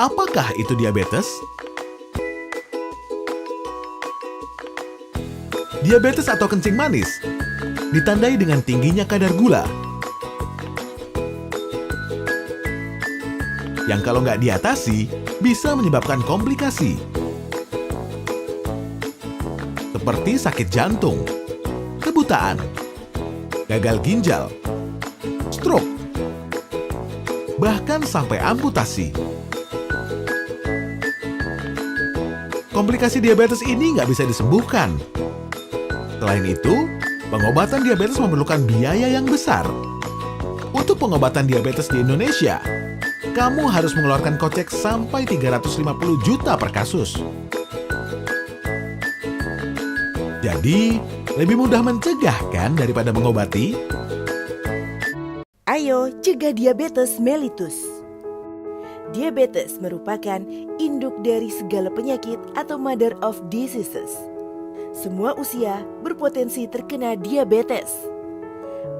Apakah itu diabetes? Diabetes atau kencing manis ditandai dengan tingginya kadar gula yang kalau nggak diatasi bisa menyebabkan komplikasi seperti sakit jantung, kebutaan, gagal ginjal, stroke, bahkan sampai amputasi. Komplikasi diabetes ini nggak bisa disembuhkan. Selain itu, pengobatan diabetes memerlukan biaya yang besar. Untuk pengobatan diabetes di Indonesia, kamu harus mengeluarkan kocek sampai 350 juta per kasus. Jadi, lebih mudah mencegah kan daripada mengobati? Ayo cegah diabetes mellitus. Diabetes merupakan induk dari segala penyakit atau mother of diseases. Semua usia berpotensi terkena diabetes.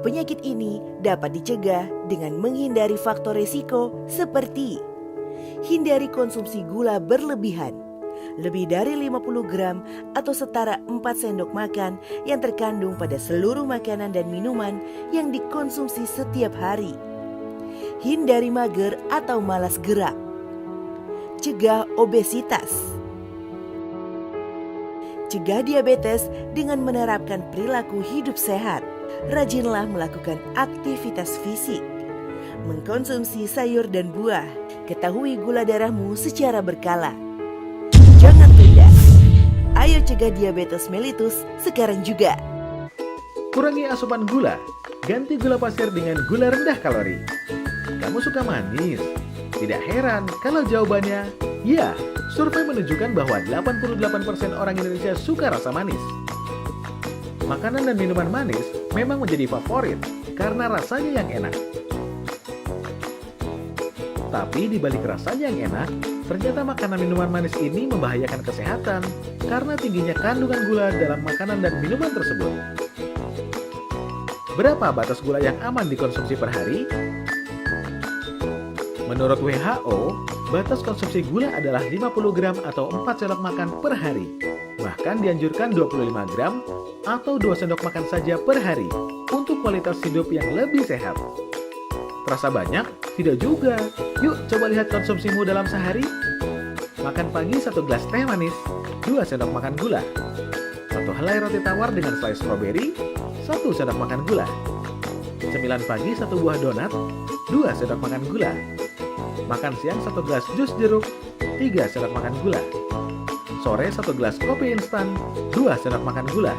Penyakit ini dapat dicegah dengan menghindari faktor risiko seperti hindari konsumsi gula berlebihan, lebih dari 50 gram atau setara 4 sendok makan yang terkandung pada seluruh makanan dan minuman yang dikonsumsi setiap hari. Hindari mager atau malas gerak. Cegah obesitas. Cegah diabetes dengan menerapkan perilaku hidup sehat. Rajinlah melakukan aktivitas fisik. Mengkonsumsi sayur dan buah. Ketahui gula darahmu secara berkala. Jangan tunda. Ayo cegah diabetes mellitus sekarang juga. Kurangi asupan gula. Ganti gula pasir dengan gula rendah kalori. Kamu suka manis? Tidak heran kalau jawabannya ya. Survei menunjukkan bahwa 88% orang Indonesia suka rasa manis. Makanan dan minuman manis memang menjadi favorit karena rasanya yang enak. Tapi di balik rasanya yang enak, ternyata makanan minuman manis ini membahayakan kesehatan karena tingginya kandungan gula dalam makanan dan minuman tersebut. Berapa batas gula yang aman dikonsumsi per hari? Menurut WHO, batas konsumsi gula adalah 50 gram atau 4 sendok makan per hari. Bahkan dianjurkan 25 gram atau 2 sendok makan saja per hari untuk kualitas hidup yang lebih sehat. Terasa banyak? Tidak juga. Yuk coba lihat konsumsimu dalam sehari. Makan pagi 1 gelas teh manis, 2 sendok makan gula. 1 helai roti tawar dengan slice strawberry, 1 sendok makan gula. Cemilan pagi 1 buah donat, 2 sendok makan gula. Makan siang 1 gelas jus jeruk, 3 sendok makan gula. Sore 1 gelas kopi instan, 2 sendok makan gula.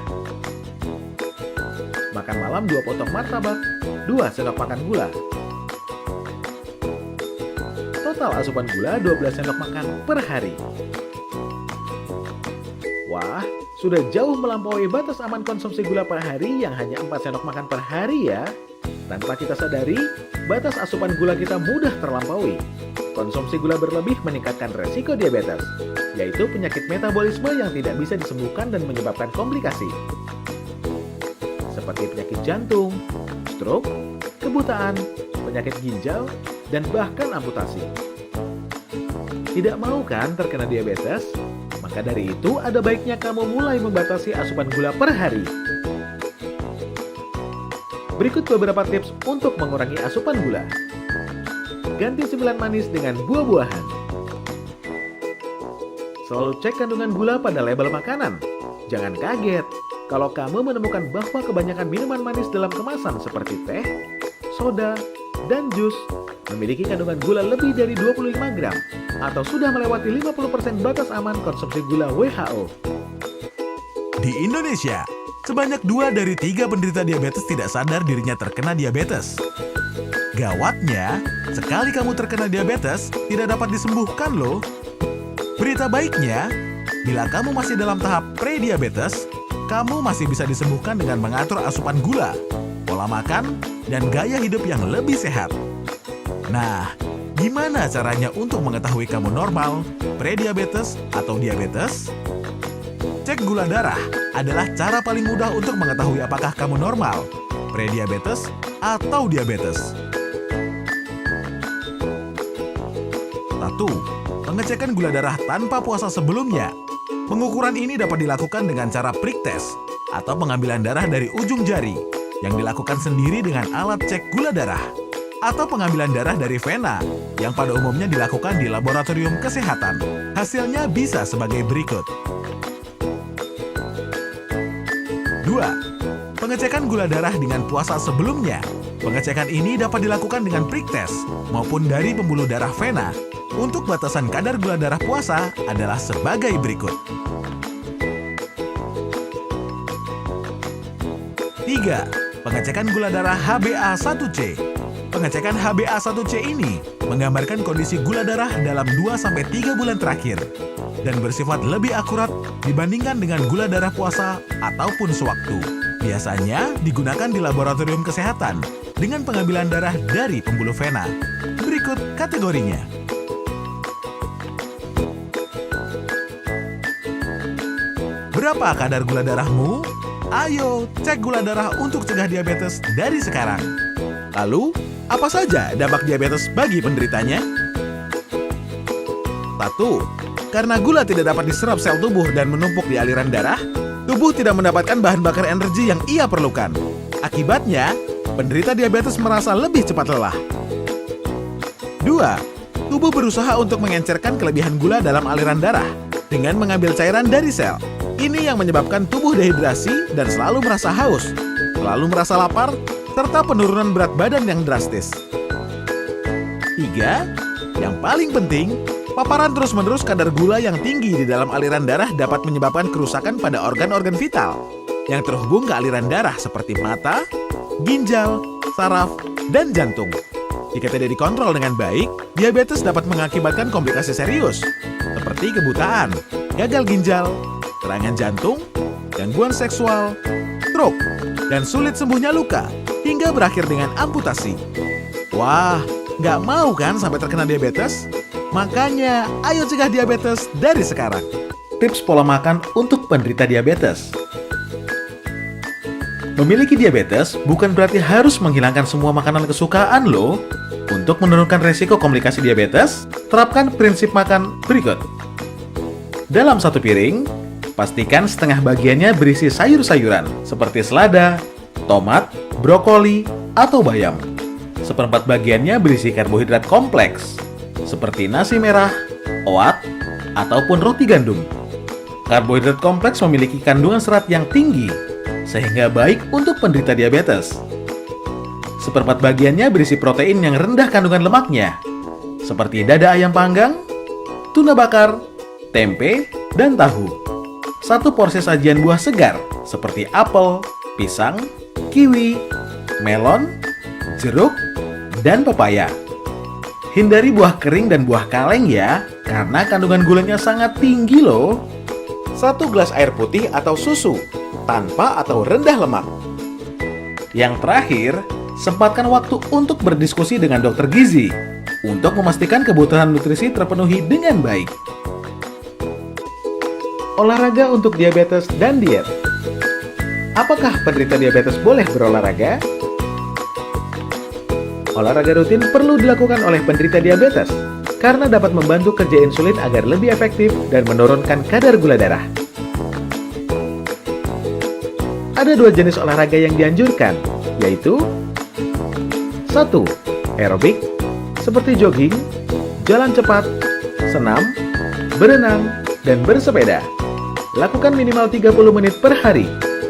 Makan malam 2 potong martabak, 2 sendok makan gula. Total asupan gula 12 sendok makan per hari. Wah, sudah jauh melampaui batas aman konsumsi gula per hari yang hanya 4 sendok makan per hari ya. Tanpa kita sadari, batas asupan gula kita mudah terlampaui. Konsumsi gula berlebih meningkatkan resiko diabetes, yaitu penyakit metabolisme yang tidak bisa disembuhkan dan menyebabkan komplikasi. Seperti penyakit jantung, stroke, kebutaan, penyakit ginjal, dan bahkan amputasi. Tidak mau kan terkena diabetes? Maka dari itu ada baiknya kamu mulai membatasi asupan gula per hari. Berikut beberapa tips untuk mengurangi asupan gula. Ganti cemilan manis dengan buah-buahan. Selalu cek kandungan gula pada label makanan. Jangan kaget kalau kamu menemukan bahwa kebanyakan minuman manis dalam kemasan seperti teh, soda, dan jus memiliki kandungan gula lebih dari 25 gram atau sudah melewati 50% batas aman konsumsi gula WHO. Di Indonesia, sebanyak 2 dari 3 penderita diabetes tidak sadar dirinya terkena diabetes. Gawatnya, sekali kamu terkena diabetes, tidak dapat disembuhkan loh. Berita baiknya, bila kamu masih dalam tahap pre-diabetes, kamu masih bisa disembuhkan dengan mengatur asupan gula, pola makan, dan gaya hidup yang lebih sehat. Nah, gimana caranya untuk mengetahui kamu normal, pre-diabetes, atau diabetes? Cek gula darah adalah cara paling mudah untuk mengetahui apakah kamu normal, pre-diabetes, atau diabetes. 1. Pengecekan gula darah tanpa puasa sebelumnya. Pengukuran ini dapat dilakukan dengan cara prick test atau pengambilan darah dari ujung jari yang dilakukan sendiri dengan alat cek gula darah, atau pengambilan darah dari vena yang pada umumnya dilakukan di laboratorium kesehatan. Hasilnya bisa sebagai berikut. 2. Pengecekan gula darah dengan puasa sebelumnya. Pengecekan ini dapat dilakukan dengan prick test maupun dari pembuluh darah vena. Untuk batasan kadar gula darah puasa adalah sebagai berikut. 3. Pengecekan gula darah HbA1c. Pengecekan HbA1c ini menggambarkan kondisi gula darah dalam 2-3 bulan terakhir dan bersifat lebih akurat dibandingkan dengan gula darah puasa ataupun sewaktu. Biasanya digunakan di laboratorium kesehatan dengan pengambilan darah dari pembuluh vena. Berikut kategorinya. Berapa kadar gula darahmu? Ayo cek gula darah untuk cegah diabetes dari sekarang. Lalu, apa saja dampak diabetes bagi penderitanya? 1. Karena gula tidak dapat diserap sel tubuh dan menumpuk di aliran darah, tubuh tidak mendapatkan bahan bakar energi yang ia perlukan. Akibatnya, penderita diabetes merasa lebih cepat lelah. 2. Tubuh berusaha untuk mengencerkan kelebihan gula dalam aliran darah dengan mengambil cairan dari sel. Ini yang menyebabkan tubuh dehidrasi dan selalu merasa haus, selalu merasa lapar, serta penurunan berat badan yang drastis. 3. Yang paling penting, paparan terus-menerus kadar gula yang tinggi di dalam aliran darah dapat menyebabkan kerusakan pada organ-organ vital yang terhubung ke aliran darah seperti mata, ginjal, saraf, dan jantung. Jika tidak dikontrol dengan baik, diabetes dapat mengakibatkan komplikasi serius seperti kebutaan, gagal ginjal, serangan jantung, gangguan seksual, stroke, dan sulit sembuhnya luka, hingga berakhir dengan amputasi. Wah, nggak mau kan sampai terkena diabetes? Makanya, ayo cegah diabetes dari sekarang. Tips pola makan untuk penderita diabetes. Memiliki diabetes bukan berarti harus menghilangkan semua makanan kesukaan loh. Untuk menurunkan resiko komplikasi diabetes, terapkan prinsip makan berikut. Dalam satu piring, pastikan setengah bagiannya berisi sayur-sayuran seperti selada, tomat, brokoli, atau bayam. Seperempat bagiannya berisi karbohidrat kompleks seperti nasi merah, oat, ataupun roti gandum. Karbohidrat kompleks memiliki kandungan serat yang tinggi, sehingga baik untuk penderita diabetes. Seperempat bagiannya berisi protein yang rendah kandungan lemaknya, seperti dada ayam panggang, tuna bakar, tempe, dan tahu. Satu porsi sajian buah segar, seperti apel, pisang, kiwi, melon, jeruk, dan pepaya. Hindari buah kering dan buah kaleng ya, karena kandungan gulanya sangat tinggi loh. 1 gelas air putih atau susu, tanpa atau rendah lemak. Yang terakhir, sempatkan waktu untuk berdiskusi dengan dokter gizi untuk memastikan kebutuhan nutrisi terpenuhi dengan baik. Olahraga untuk diabetes dan diet. Apakah penderita diabetes boleh berolahraga? Olahraga rutin perlu dilakukan oleh penderita diabetes karena dapat membantu kerja insulin agar lebih efektif dan menurunkan kadar gula darah. Ada 2 jenis olahraga yang dianjurkan, yaitu 1. Aerobik, seperti jogging, jalan cepat, senam, berenang, dan bersepeda. Lakukan minimal 30 menit per hari,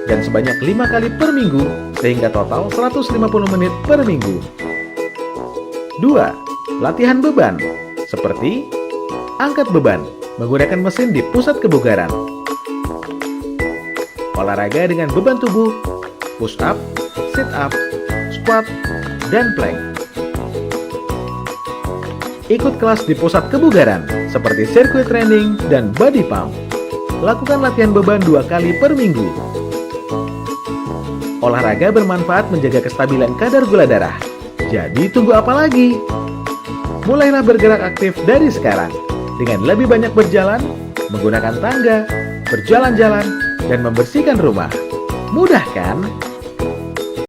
dan sebanyak 5 kali per minggu, sehingga total 150 menit per minggu. 2. Latihan beban, seperti angkat beban, menggunakan mesin di pusat kebugaran. Olahraga dengan beban tubuh, push up, sit up, squat, dan plank. Ikut kelas di pusat kebugaran, seperti circuit training dan body pump. Lakukan latihan beban 2 kali per minggu. Olahraga bermanfaat menjaga kestabilan kadar gula darah. Jadi tunggu apa lagi? Mulailah bergerak aktif dari sekarang dengan lebih banyak berjalan, menggunakan tangga, berjalan-jalan, dan membersihkan rumah. Mudah kan?